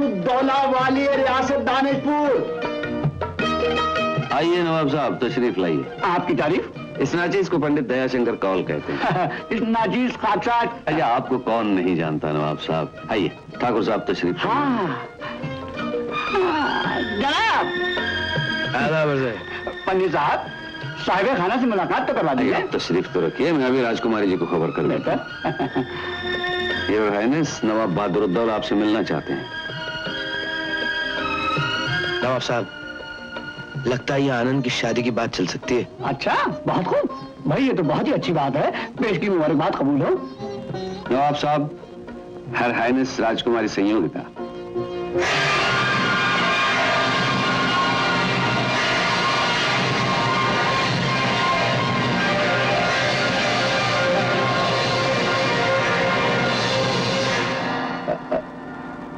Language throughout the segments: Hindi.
बहादुरदौला वाली रियासत दानिशपुर। आइए नवाब साहब, तशरीफ लाइए। आपकी तारीफ। इस नाचीज को पंडित दयाशंकर कौल कहते हैं। इस नाचीज खाकसात। अच्छा, आपको कौन नहीं जानता नवाब साहब। आइए ठाकुर साहब तशरीफ। हाँ जनाब। पंडित साहब, साहिब खाना से मुलाकात तो करवा दीजिए। तशरीफ तो रखिए, मैं अभी राजकुमारी जी को खबर कर देता। योर हाइनेस, नवाब बहादुरदौला आपसे मिलना चाहते हैं। नवाब साहब, लगता है ये आनंद की शादी की बात चल सकती है। अच्छा, बहुत खूब भाई, ये तो बहुत ही अच्छी बात है। पेश की मुबारकबाद कबूल हो। नवाब साहब, हर हाइनेस राजकुमारी संयोगिता।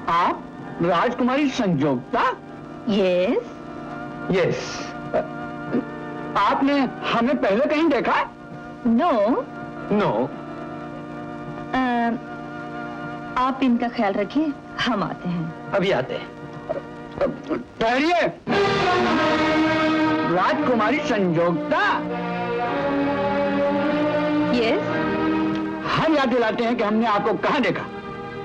आप राजकुमारी संयोगता? यस। यस। आपने हमें पहले कहीं देखा? नो। नो। आप इनका ख्याल रखिए, हम आते हैं। अभी आते हैं। ठहरिए। राजकुमारी संयोगता? यस। हम याद दिलाते हैं कि हमने आपको कहाँ देखा?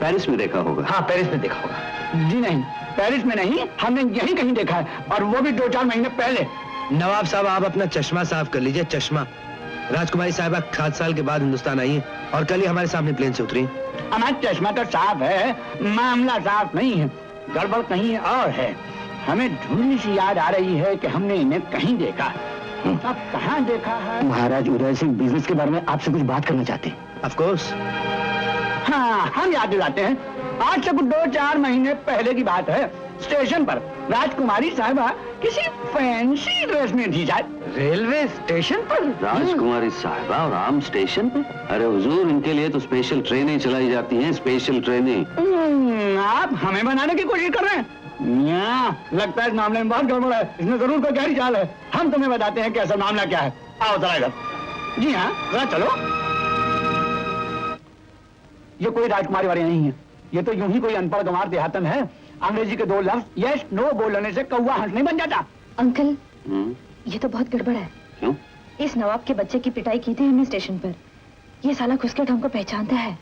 पेरिस में देखा होगा। हाँ, पेरिस में देखा होगा। जी नहीं, पेरिस में नहीं, हमने यहीं कहीं देखा है, और वो भी 2-4 महीने पहले। नवाब साहब, आप अपना चश्मा साफ कर लीजिए। चश्मा। राजकुमारी साहिबा 7 साल के बाद हिंदुस्तान आई है और कल ही हमारे सामने प्लेन से उतरी। हमारा चश्मा तो साफ है, मामला साफ नहीं है, गड़बड़ कहीं और है। हमें ढूंढने से याद आ रही है कि हमने इन्हें कहीं देखा। अब कहाँ देखा है? महाराज उदय सिंह बिजनेस के बारे में आपसे कुछ बात करना चाहते हैं। Of course. हाँ, हम याद दिलाते हैं। आज से कुछ 2-4 महीने पहले की बात है। स्टेशन पर राजकुमारी साहिबा किसी फैंसी ड्रेस में थी शायद। रेलवे स्टेशन पर? राजकुमारी साहिबा और आम स्टेशन पे? अरे हुजूर, इनके लिए तो स्पेशल ट्रेनें चलाई जाती हैं। स्पेशल ट्रेनें। आप हमें बनाने की कोशिश कर रहे हैं? लगता है इस मामले में बहुत गड़बड़ है। इसमें जरूर कोई गहरी चाल है। हम तुम्हें बताते हैं कि असल मामला क्या है। आओ जरा इधर। जी हाँ, जरा चलो। ये कोई राजकुमारी वाली नहीं है, ये तो यूं ही कोई अनपढ़ गंवार देहातन है। अंग्रेजी के 2 लफ्ज यस नो बोलने से कौवा हंस नहीं बन जाता। अंकल, ये तो बहुत गड़बड़ है। क्यों? इस नवाब के बच्चे की पिटाई की थी हमने स्टेशन पर। ये साला घुसकर हमको पहचानता है।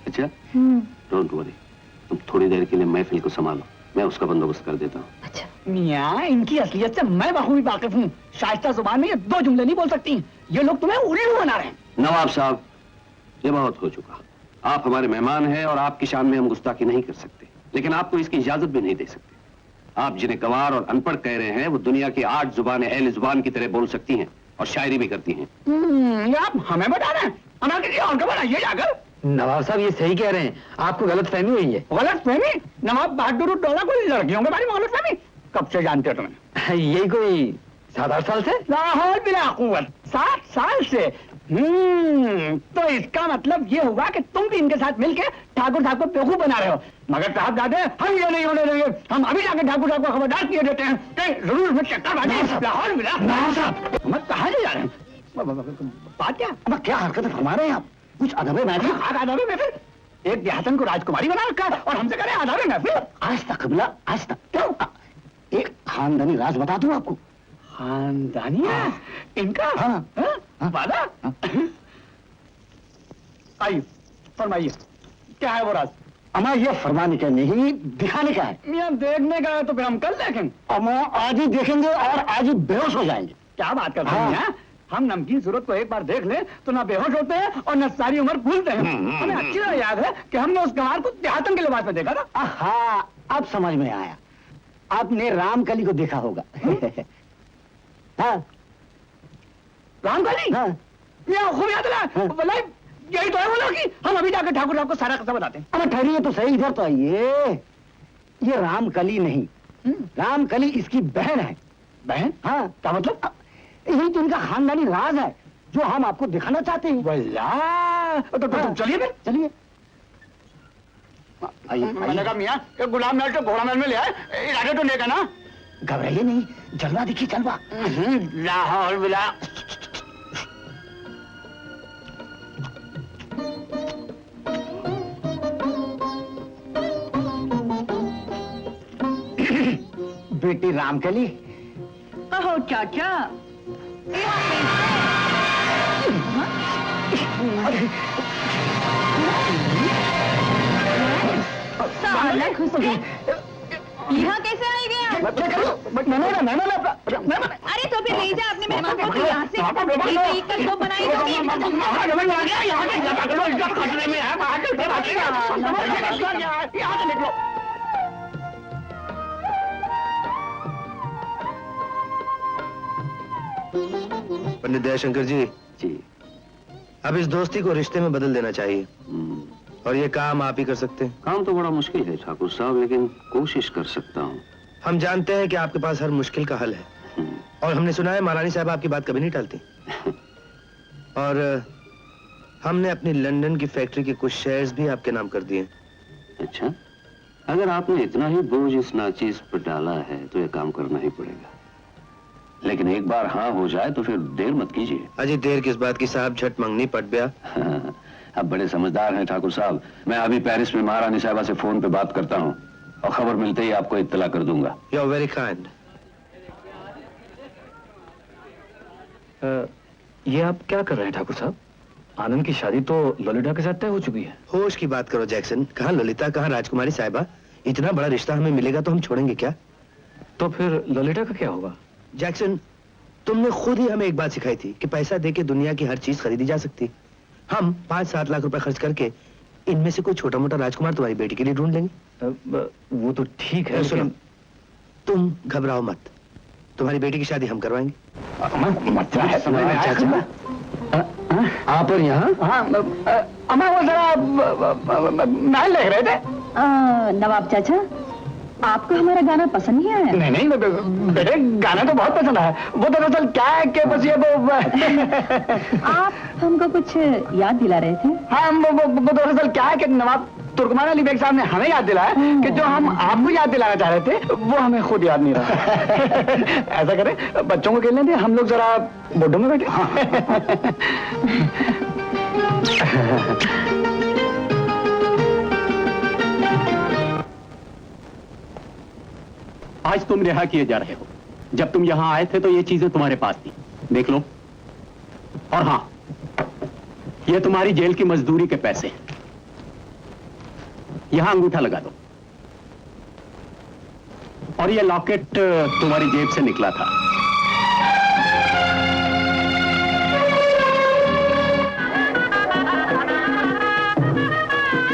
अच्छा, डोंट वरी, तुम थोड़ी देर के लिए महफिल को संभालो, मैं उसका बंदोबस्त कर देता हूँ। अच्छा। मियाँ, इनकी असलियत से मैं बखूबी वाकिफ हूँ। शाइस्ता जुबान में ये 2 जुमले नहीं बोल सकती। ये लोग तुम्हें उल्लू बना रहे हैं। नवाब साहब, ये बहुत हो चुका। आप हमारे मेहमान हैं और आपकी शान में हम गुस्ताखी नहीं कर सकते, लेकिन आपको इसकी इजाजत भी नहीं दे सकते। आप जिन्हें गंवार और अनपढ़ कह रहे हैं, वो दुनिया की 8 जुबानें अहले जुबान की तरह बोल सकती हैं और शायरी भी करती हैं। ये आप हमें बता रहे हैं? हमारे किसी और को बताइए जाकर। नवाब साहब, ये सही कह रहे हैं, आपको गलत फहमी हुई है। गलत फहमी? नवाब बहादुरदौला को लड़कियों के बारे में गलत फहमी? कब से जानते हो तुम्हें? यही कोई 7-8 साल से। लाहौल बिला कुव्वत, 7 साल से। तो इसका मतलब ये हुआ कि तुम भी इनके साथ मिलके ठाकुर साहब को बेवकूफ बना रहे हो। मगर साहब दादे, हम ये नहीं होने देंगे। हम अभी जाके ठाकुर साहब को खबरदार किए देते हैं कि जरूर इसमें चक्कर बाजी। लाहौल बिला साहब, हम कहाँ ले जा रहे हैं? बात क्या? अब क्या हरकतें फरमा रहे हैं आप? कुछ अदब महफिल। आदाबे महफिल? एक देहातन को राजकुमारी बना रखा है और हमसे कह रहे हैं आदाबे महफिल। आज तक कबीला, आज तक क्यों? एक खानदानी राज बता दूं आपको। खानदानी? इनका? हाँ। वादा? आइए, फरमाइए, क्या है वो राज? अमा ये फरमाने का नहीं, दिखाने का है। मियाँ, देखने का है तो फिर हम कल देखेंगे। अमा आज ही देखेंगे और आज ही बेहोश हो जाएंगे। क्या बात कर रहे हैं मियाँ? हम नमकीन सूरत को एक बार देख लें तो ना बेहोश होते हैं और न सारी उम्र भूलते हैं। हमें अच्छी तरह याद है कि हमने उस गंवार को देहातन के लिबास में देखा था। आहा, अब समझ में आया। आपने रामकली को देखा होगा। हाँ। रामकली? हाँ। मियाँ, खूब याद है। वल्लाही यही तो है वो लड़की। हम अभी जाकर ठाकुर साहब को सारा किस्सा बताते हैं। अब ठहरिए तो सही, इधर तो आइए। ये रामकली नहीं, रामकली इसकी बहन है। बहन? हाँ। क्या मतलब? यही तो इनका खानदानी राज है जो हम आपको दिखाना चाहते हैं। तो चलिए फिर। चलिए। मैंने कहा मियाँ, गुलाम महल से घोड़ा महल में ले आए, इरादे तो लेगा ना? घबराइए नहीं, जलवा देखिए, जलवा। लाहौल बिला। बेटी रामकली। अहो चाचा, साला घुस गया। यहाँ कैसे आ गया? अरे तो फिर ले जा अपने मेहमान को यहाँ से। एक कल तो बनाई पंडित दयाशंकर जी, अब इस दोस्ती को रिश्ते में बदल देना चाहिए, और ये काम आप ही कर सकते हैं। काम तो बड़ा मुश्किल है ठाकुर साहब, लेकिन कोशिश कर सकता हूँ। हम जानते हैं कि आपके पास हर मुश्किल का हल है, और हमने सुना है महारानी साहब आपकी बात कभी नहीं टालती। और हमने अपनी लंदन की फैक्ट्री के कुछ शेयर्स भी आपके नाम कर दिए। अच्छा, अगर आपने इतना ही बोझ इस नाचीज पर डाला है तो ये काम करना ही पड़ेगा, लेकिन एक बार हाँ हो जाए तो फिर देर मत कीजिए। अजी देर किस बात की साहब, झट मंगनी पट गया। अब बड़े समझदार हैं ठाकुर साहब। मैं अभी पेरिस में महारानी साहबा से फोन पे बात करता हूँ और खबर मिलते ही आपको इत्तला कर दूंगा। You are very kind. ये आप क्या कर रहे हैं ठाकुर साहब? आनंद की शादी तो ललिता के साथ तय हो चुकी है। होश की बात करो जैक्सन, कहाँ ललिता, कहाँ राजकुमारी साहिबा। इतना बड़ा रिश्ता हमें मिलेगा तो हम छोड़ेंगे क्या? तो फिर ललिता का क्या होगा? जैक्सन, तुमने खुद ही हमें एक बात सिखाई थी कि पैसा देके दुनिया की हर चीज खरीदी जा सकती। हम 5-7 लाख रुपए खर्च करके इनमें से कोई छोटा मोटा राजकुमार तुम्हारी बेटी के लिए ढूंढ लेंगे। वो तो ठीक है, सुनो, लेकिन तुम घबराओ मत, तुम्हारी बेटी की शादी हम करवाएंगे। आप और यहाँ? हाँ, अम्मा वो जरा महल देख रहे थे। नवाब चाचा, आपको हमारा गाना पसंद नहीं आया? नहीं नहीं बेटे, गाना तो बहुत पसंद है। वो दरअसल क्या है कि बस ये वो आप हमको कुछ याद दिला रहे थे? हाँ, वो दरअसल क्या है कि नवाब तुर्कमान अली बेग साहब ने हमें याद दिलाया कि जो हम आपको याद दिलाना चाह रहे थे वो हमें खुद याद नहीं रहा। ऐसा करें, बच्चों को खेलने दें, हम लोग जरा बोर्डों में बैठे। आज तुम रिहा किए जा रहे हो। जब तुम यहां आए थे तो ये चीजें तुम्हारे पास थी, देख लो। और हां, ये तुम्हारी जेल की मजदूरी के पैसे हैं। यहां अंगूठा लगा दो। और ये लॉकेट तुम्हारी जेब से निकला था।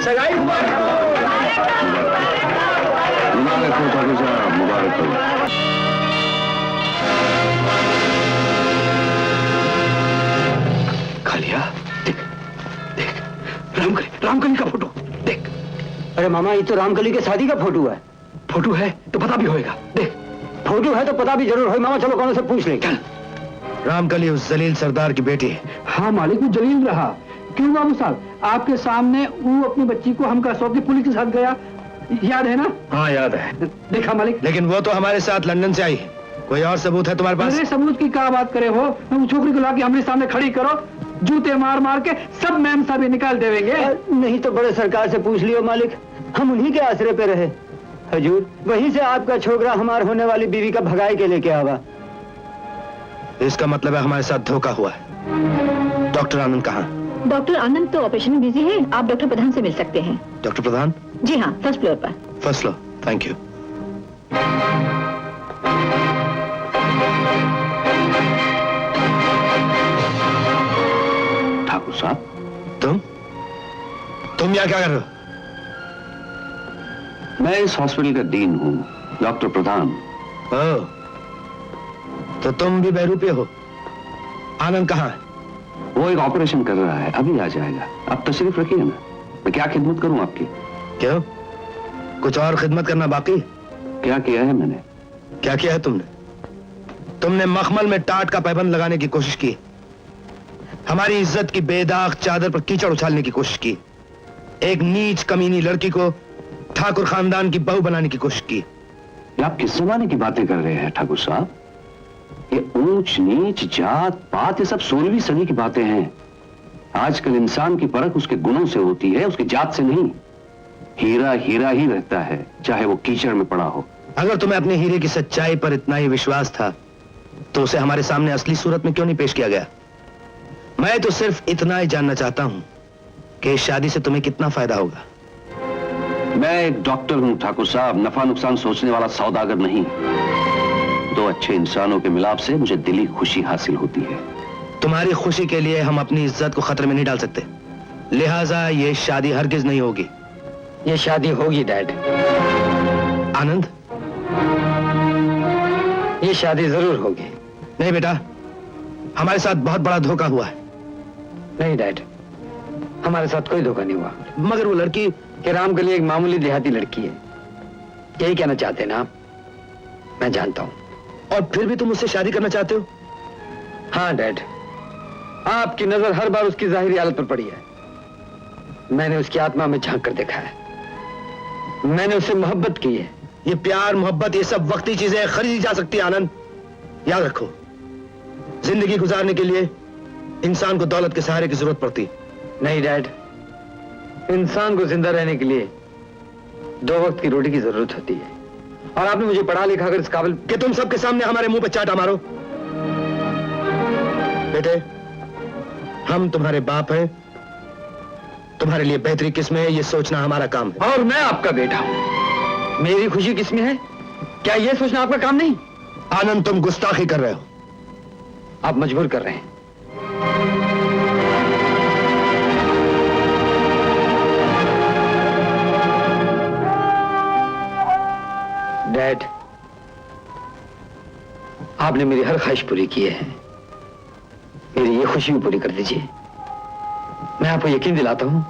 सगाई मुबारक हो ठाकुर साहब, मुबारक हो। खालिया, देख देख, रामकली का फोटो देख। अरे मामा, ये तो रामकली के शादी का फोटो है। फोटो है तो पता भी होएगा, देख। फोटो है तो पता भी जरूर हो। मामा चलो कौन से पूछ ले। चल। रामकली उस जलील सरदार की बेटी है। हाँ मालिक, वो जलील रहा। क्यों बाबू साहब, आपके सामने वो अपनी बच्ची को हम कसौट की पुलिस के साथ गया, याद है ना? हाँ याद है। देखा मालिक। लेकिन वो तो हमारे साथ लंदन से आई है। कोई और सबूत है तुम्हारे पास? अरे सबूत की क्या बात करे हो? वो छोकरी को लाके हमारे सामने खड़ी करो, जूते मार मार के सब मैम साहब निकाल देवेंगे। नहीं तो बड़े सरकार से पूछ लियो मालिक, हम उन्हीं के आसरे पे रहे। हजूर, वहीं से आपका छोकरा हमार होने वाली बीवी का भगाई के लेके आवा। इसका मतलब है हमारे साथ धोखा हुआ है। डॉक्टर आनंद कहाँ? डॉक्टर आनंद तो ऑपरेशन में बिजी है, आप डॉक्टर प्रधान से मिल सकते हैं। डॉक्टर प्रधान? जी हाँ, फर्स्ट फ्लोर पर। First floor, thank you. Thakur साहब, तुम यहाँ क्या कर रहे हो? मैं इस हॉस्पिटल का डीन हूँ, डॉक्टर प्रधान। ओह, तो तुम भी बहरूपे हो। आनंद कहाँ है? वो एक ऑपरेशन कर रहा है, अभी आ जाएगा। आप तशरीफ रखिए ना, मैं क्या खिदमत करूं आपकी? क्यों, कुछ और खिदमत करना बाकी? क्या किया है मैंने? क्या किया है तुमने? तुमने मखमल में टाट का पैबंद लगाने की कोशिश की, हमारी इज्जत की बेदाग चादर पर कीचड़ उछालने की कोशिश की, एक नीच कमीनी लड़की को ठाकुर खानदान की बहू बनाने की कोशिश की। ये आप किस जमाने की बातें कर रहे हैं ठाकुर साहब? ये ऊंच नीच जात पात ये सब 16वीं सदी की बातें हैं। आजकल इंसान की परख उसके गुणों से होती है, उसकी जात से नहीं। हीरा हीरा ही रहता है, चाहे वो कीचड़ में पड़ा हो। अगर तुम्हें अपने हीरे की सच्चाई पर इतना ही विश्वास था तो उसे हमारे सामने असली सूरत में क्यों नहीं पेश किया गया? मैं तो सिर्फ इतना ही जानना चाहता हूं कि इस शादी से तुम्हें कितना फायदा होगा। मैं एक डॉक्टर हूं ठाकुर साहब, नफा नुकसान सोचने वाला सौदागर नहीं। दो अच्छे इंसानों के मिलाप से मुझे दिली खुशी हासिल होती है। तुम्हारी खुशी के लिए हम अपनी इज्जत को खतरे में नहीं डाल सकते, लिहाजा ये शादी हरगिज नहीं होगी। ये शादी होगी डैड, आनंद, ये शादी जरूर होगी। नहीं बेटा, हमारे साथ बहुत बड़ा धोखा हुआ है। नहीं डैड, हमारे साथ कोई धोखा नहीं हुआ। मगर वो लड़की कि राम के लिए एक मामूली देहाती लड़की है, यही कहना चाहते हैं ना आप? मैं जानता हूं। और फिर भी तुम उससे शादी करना चाहते हो? हाँ डैड, आपकी नजर हर बार उसकी जाहिरी हालत पर पड़ी है। मैंने उसकी आत्मा में झांक कर देखा है, मैंने उससे मोहब्बत की है। ये प्यार मोहब्बत ये सब वक्ती चीजें खरीदी जा सकती है आनंद, याद रखो। जिंदगी गुजारने के लिए इंसान को दौलत के सहारे की जरूरत पड़ती है। नहीं डैड, इंसान को जिंदा रहने के लिए 2 वक्त की रोटी की जरूरत होती है। और आपने मुझे पढ़ा लिखा कर इस काबिल कि तुम सबके सामने हमारे मुंह पे चाटा मारो। बेटे, हम तुम्हारे बाप हैं, तुम्हारे लिए बेहतरी किसमें है ये सोचना हमारा काम है। और मैं आपका बेटा हूं, मेरी खुशी किसमें है क्या ये सोचना आपका काम नहीं? आनंद, तुम गुस्ताखी कर रहे हो। आप मजबूर कर रहे हैं। डैड, आपने मेरी हर ख्वाहिश पूरी की है, मेरी ये खुशी भी पूरी कर दीजिए। मैं आपको यकीन दिलाता हूं,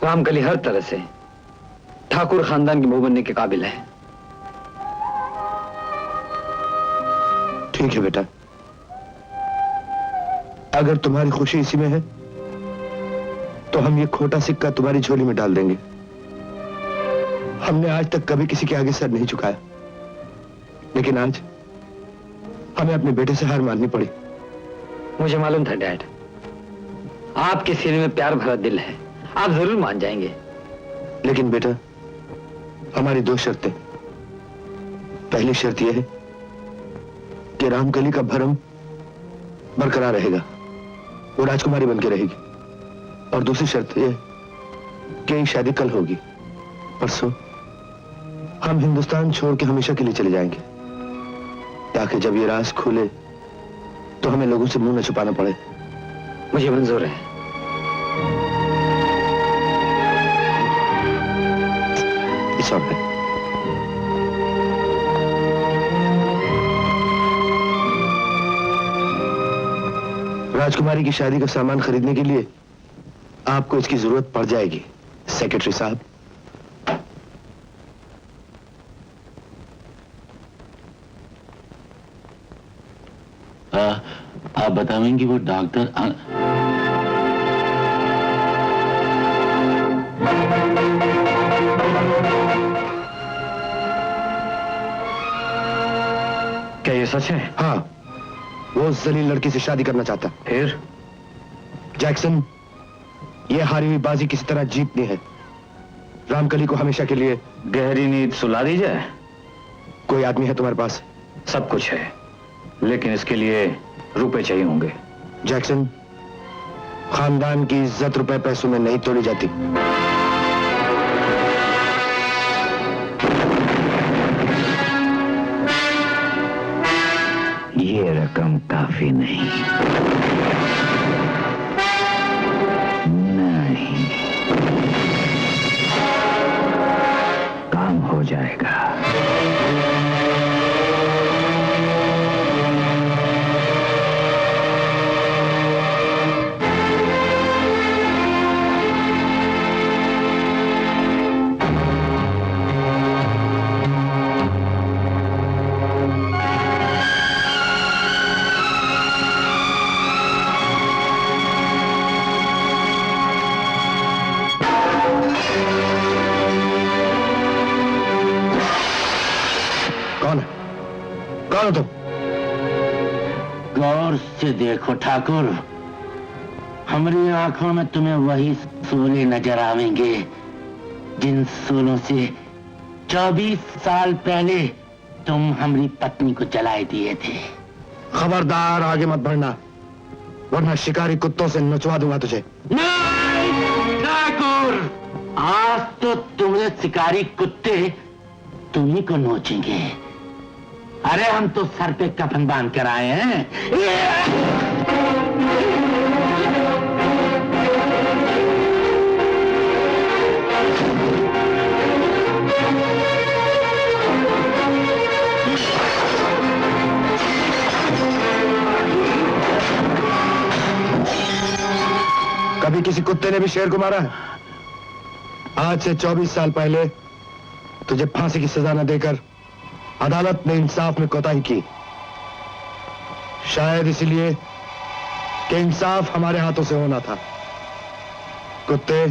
रामकली हर तरह से ठाकुर खानदान की बहू बनने के काबिल है। ठीक है बेटा, अगर तुम्हारी खुशी इसी में है तो हम ये खोटा सिक्का तुम्हारी झोली में डाल देंगे। हमने आज तक कभी किसी के आगे सर नहीं झुकाया, लेकिन आज हमें अपने बेटे से हार माननी पड़ी। मुझे मालूम था डैड, आपके सीने में प्यार भरा दिल है, आप जरूर मान जाएंगे। लेकिन बेटा, हमारी 2 शर्तें। पहली शर्त यह है कि रामकली का भरम बरकरार रहेगा, वो राजकुमारी बनके रहेगी। और दूसरी शर्त यह कि शादी कल होगी, परसों। हम हिंदुस्तान छोड़ के हमेशा के लिए चले जाएंगे, ताकि जब ये राज खुले तो हमें लोगों से मुंह न छुपाना पड़े। मुझे मंजूर है। इस वक्त राजकुमारी की शादी का सामान खरीदने के लिए आपको इसकी जरूरत पड़ जाएगी, सेक्रेटरी साहब। आप बतावेंगे वो डॉक्टर क्या ये सच है? हाँ, वो उस जलील लड़की से शादी करना चाहता। फिर जैक्सन, ये हारी हुई बाजी किसी तरह जीतनी है। रामकली को हमेशा के लिए गहरी नींद सुला दी जाए। कोई आदमी है तुम्हारे पास? सब कुछ है, लेकिन इसके लिए रुपए चाहिए होंगे। जैक्सन, खानदान की इज्जत रुपए पैसों में नहीं तोड़ी जाती। ये रकम काफी नहीं। नहीं, काम हो जाएगा। कौन हो तुम? गौर से देखो ठाकुर, हमारी आंखों में तुम्हें वही सूले नजर आवेंगे जिन सूलों से 24 साल पहले तुम हमारी पत्नी को जलाए दिए थे। खबरदार आगे मत बढ़ना, वरना शिकारी कुत्तों से नचवा दूंगा तुझे। नहीं ठाकुर, आज तो तुम्हें शिकारी कुत्ते तुम्ही को नोचेंगे। अरे हम तो सर पे कफन बांध कर आए हैं। कभी किसी कुत्ते ने भी शेर को मारा है? आज से 24 साल पहले तुझे फांसी की सजा न देकर अदालत ने इंसाफ में कोताही की, शायद इसलिए कि इंसाफ हमारे हाथों से होना था। कुत्ते,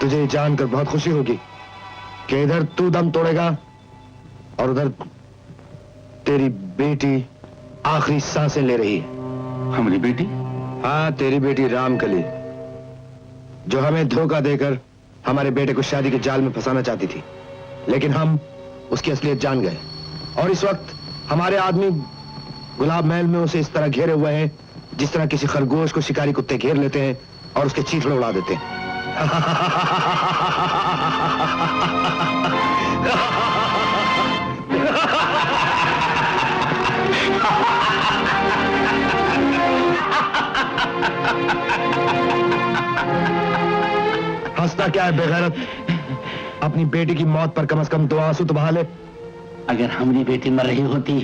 तुझे ये जानकर बहुत खुशी होगी कि इधर तू दम तोड़ेगा और उधर तेरी बेटी आखिरी सांसें ले रही है। हमारी बेटी? हाँ, तेरी बेटी रामकली, जो हमें धोखा देकर हमारे बेटे को शादी के जाल में फंसाना चाहती थी, लेकिन हम उसकी असलियत जान गए और इस वक्त हमारे आदमी गुलाब महल में उसे इस तरह घेरे हुए हैं जिस तरह किसी खरगोश को शिकारी कुत्ते घेर लेते हैं और उसके चीथड़े उड़ा देते हैं। हंसता क्या है बेगैरत? अपनी बेटी की मौत पर कम से कम 2 आंसू तो बहा ले। अगर हमारी बेटी मर रही होती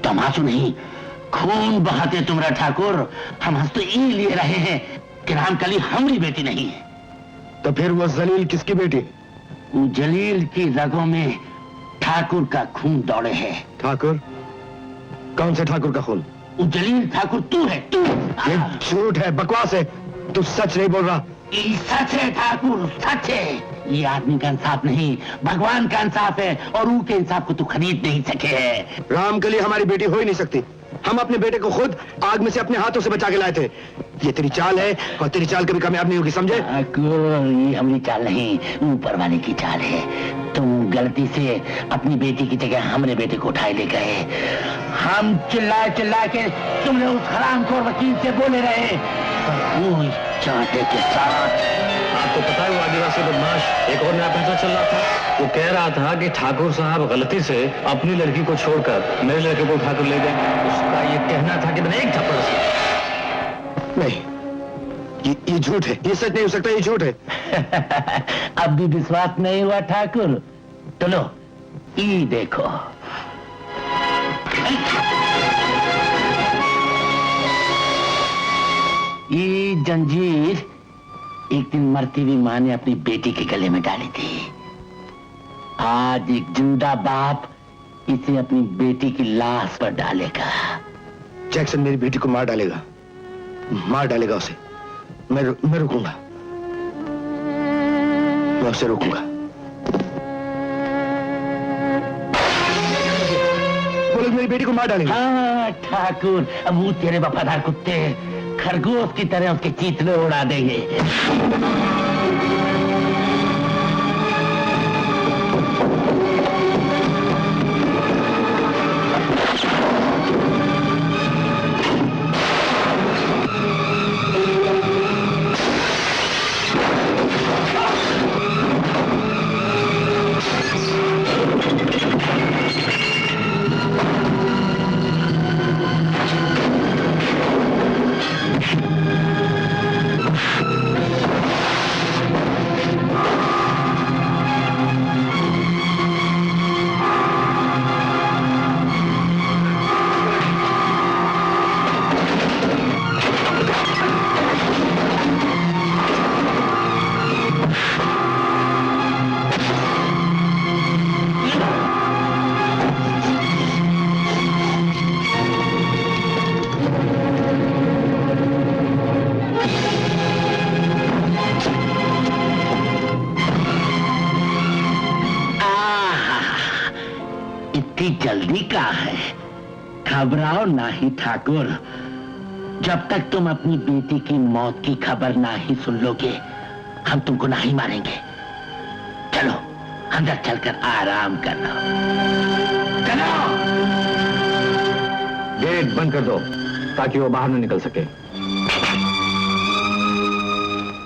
तो हम आंसू नहीं खून बहाते तुम्हारा ठाकुर। हम हंस तो ये लिए रहे हैं कि रामकली हमारी बेटी नहीं है। तो फिर वो जलील किसकी बेटी है? वो जलील की रगों में ठाकुर का खून दौड़े है। ठाकुर? कौन से ठाकुर का खून? वो जलील ठाकुर तू है, तू। ये झूठ है, बकवास है, तू सच नहीं बोल रहा। ये सच है ठाकुर, सच है। ये आदमी का इंसाफ नहीं, भगवान का इंसाफ है और उनके इंसाफ को तू खरीद नहीं सके है। रामकली हमारी बेटी हो ही नहीं सकती। हम अपने बेटे को खुद आग में से अपने हाथों से बचा के लाए थे। ये तेरी चाल है और तेरी चाल कभी कामयाब नहीं होगी, समझे? ठाकुर, ये हमारी चाल नहीं, ऊपर वाले की चाल है। तुम गलती से अपनी बेटी की जगह हमारे बेटे को उठाए ले गए। हम चिल्लाए चिल्लाए के तुमने उस हरामखोर वकील से बोले रहे, वो चाहते के साथ। आपको पता है वो आदिवासी बदमाश एक और नया पैसा चल रहा था। वो कह रहा था कि ठाकुर साहब गलती से अपनी लड़की को छोड़कर मेरे लड़के को ठाकुर ले गए। उसका ये कहना था कि मैंने एक थप्पड़ से। नहीं, ये झूठ है, ये सच नहीं हो सकता, ये झूठ है। अब भी विश्वास नहीं हुआ ठाकुर? तो लो, ये देखो। ये जंजीर एक दिन मरती हुई मां ने अपनी बेटी के गले में डाली थी। आज एक जिंदा बाप इसे अपनी बेटी की लाश पर डालेगा। जैक्सन मेरी बेटी को मार डालेगा उसे। मैं रुकूंगा, मैं उसे रोकूंगा। बोलो मेरी बेटी को मार डालेगा। हाँ ठाकुर, अब वो तेरे वफादार कुत्ते खरगोश की तरह उसके चीथड़े उड़ा देंगे। जल्दी कहाँ है? घबराओ नहीं ठाकुर, जब तक तुम अपनी बेटी की मौत की खबर नहीं सुन लोगे हम तुमको नहीं मारेंगे। चलो अंदर चलकर आराम कर लो। चलो। गेट बंद कर दो ताकि वो बाहर न निकल सके।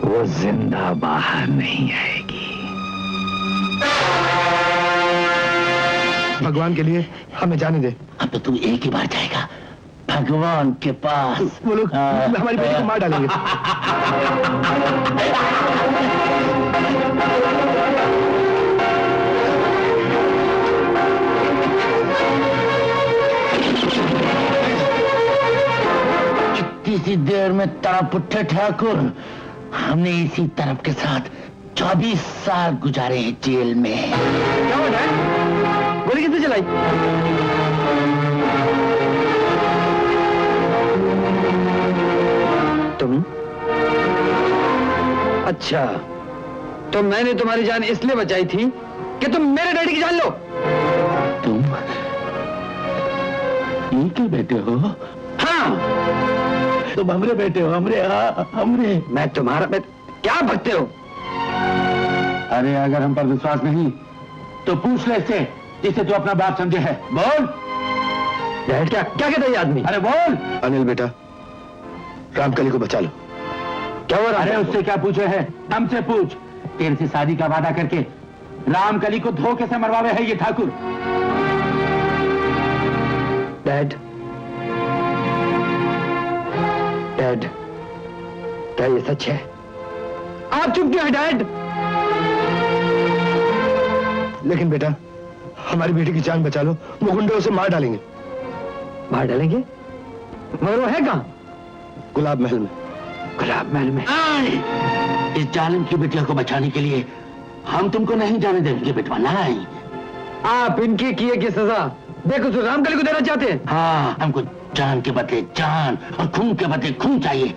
वो जिंदा बाहर नहीं आएगी। भगवान के लिए हमें जाने दे। अब तो तू एक ही बार जाएगा भगवान के पास। वो लोग हमारी बेटी को मार डालेंगे। इतनी सी देर में तड़प उठे ठाकुर। हमने इसी तरफ के साथ 24 साल गुजारे हैं जेल में। क्या हुआ डैड? गोली किसने चलाई? तुम? अच्छा, तो मैंने तुम्हारी जान इसलिए बचाई थी कि तुम मेरे डैडी की जान लो। तुम इनके बेटे हो? हाँ, तुम हमरे बेटे हो। हमरे। मैं तुम्हारा क्या भगते हो? अरे अगर हम पर विश्वास नहीं तो पूछ ले इससे जिसे तू अपना बाप समझे है। बोल। डैड क्या क्या कहता है ये आदमी? अरे बोल। अनिल बेटा, रामकली को बचा लो। क्या हो रहा अरे है? उससे क्या पूछे है? हमसे पूछ। तेरे से शादी का वादा करके रामकली को धोखे से मरवावे है ये ठाकुर। डैड, डैड, क्या ये सच है? आप चुप क्यों हैं डैड? लेकिन बेटा, हमारी बेटी की जान बचा लो, वो गुंडे उसे मार डालेंगे। मार डालेंगे? मगर वो है कहाँ? गुलाब महल में। गुलाब महल में? इस जालिम की बेटियों को बचाने के लिए हम तुमको नहीं जाने देंगे बेटवा। नहीं। आप इनके किए की सजा देखो तो रामकली को देना चाहते हैं? हाँ, हमको जान के बदले जान और खून के बदले खून चाहिए,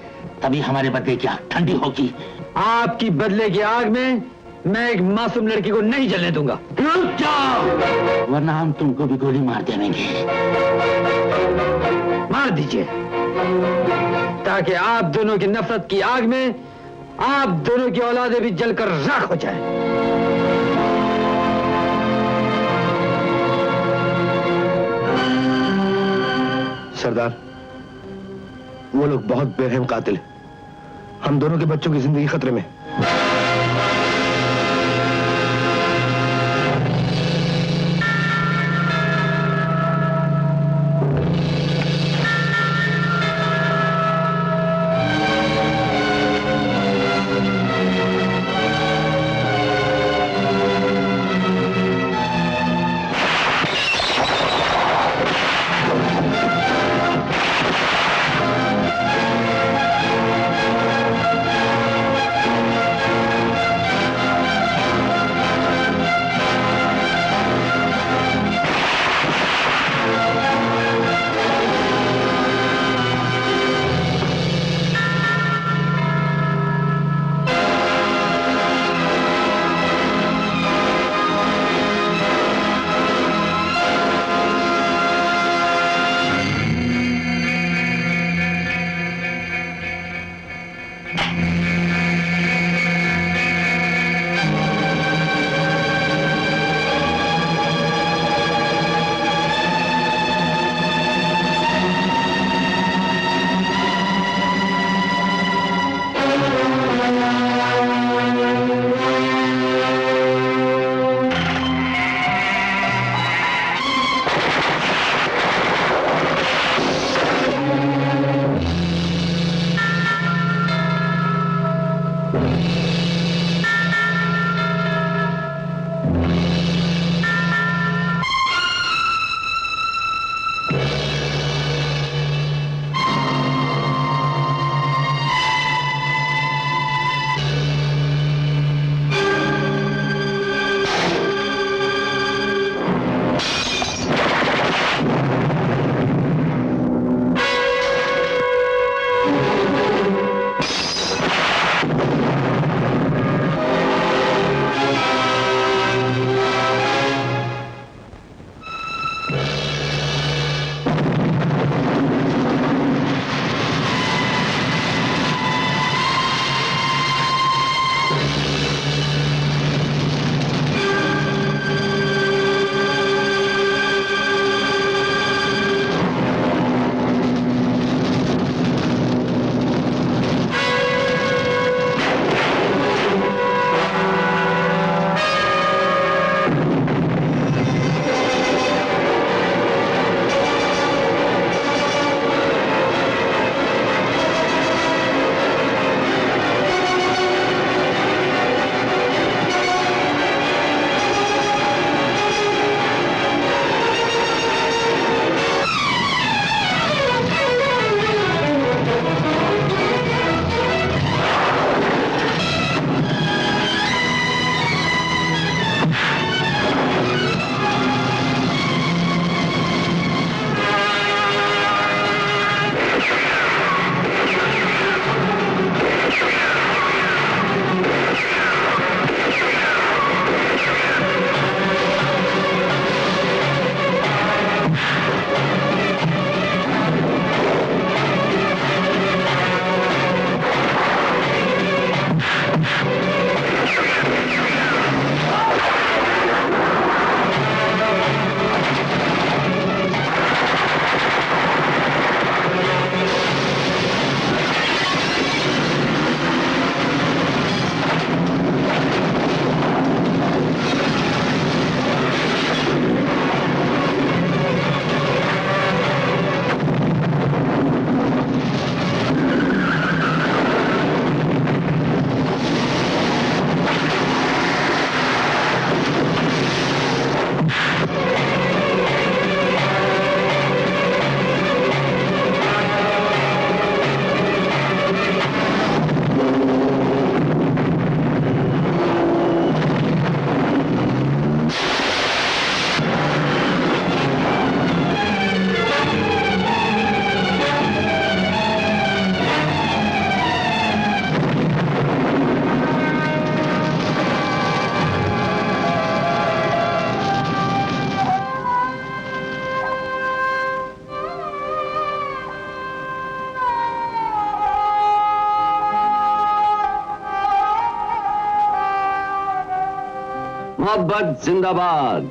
तभी हमारे बदले की आग ठंडी होगी। आपकी बदले की आग में मैं एक मासूम लड़की को नहीं जलने दूंगा। रुक जाओ, वरना हम तुमको भी गोली मार देंगे। मार दीजिए ताकि आप दोनों की नफरत की आग में आप दोनों की औलादें भी जलकर राख हो जाए। सरदार, वो लोग बहुत बेरहम कातिल हैं। हम दोनों के बच्चों की जिंदगी खतरे में। मोहब्बत जिंदाबाद।